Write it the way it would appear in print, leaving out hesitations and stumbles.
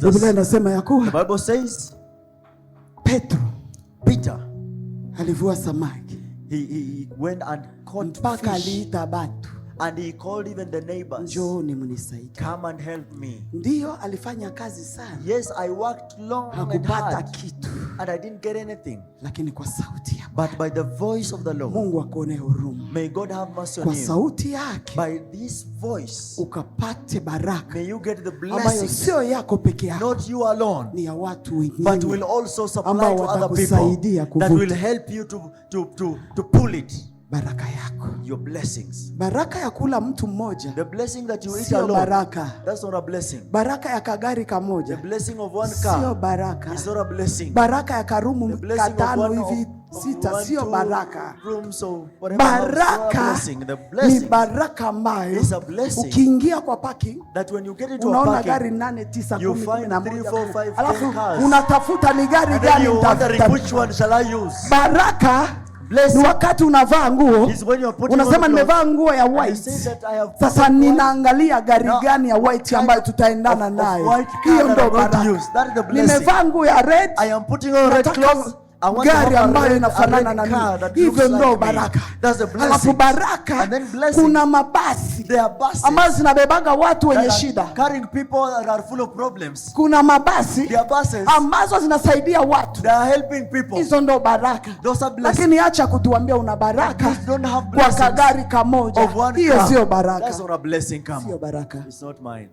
Biblia inasema ya kuwa The Bible says Peter alivua samaki. He went and caught Mpaka fish. aliita batu. And he called even the neighbors. Njooni mnisaidie. Come and help me. Ndio alifanya kazi sana. Yes, I worked long and hard. Kitu. And I didn't get anything. Lakini kwa sauti ya But by the voice of the Lord. Mungu akuone huruma. May God have mercy on kwa you. Sauti yake. By this voice. Ukapate baraka. May you get the blessing. Ambayo sio yako peke yako. Not you alone. Ni ya watu wengine. But will also supply to other people. That will help you to pull it. Baraka yako. Your blessings. Baraka ya kula mtu mmoja. The blessing that you eat alone. Baraka. That's not a blessing. Baraka ya kagari kamoja. The blessing of one car. Sio baraka. It's not a blessing. Baraka ya karumu katano hivi sita sio baraka. Baraka ni baraka ambayo ukiingia kwa parking unaona gari 8, 9, 10, 11 alafu unatafuta ni gari gani baraka. Ni wakati unavaa nguo unasema nimevaa nguo ya white, sasa ninaangalia gari gani ya white ambayo tutaendana nayo. Hiyo ndo baraka. Nimevaa nguo ya red, gari ambayo inafanana na mimi. Hivyo ndo baraka. Alafu baraka kuna mabasi ambazo zinabebaga watu wenye shida. Kuna mabasi ambazo zinasaidia watu. Hizo ndo baraka. Lakini acha kutuambia una baraka kwa kagari kamoja. Hiyo sio baraka. Sio baraka. It's not mine.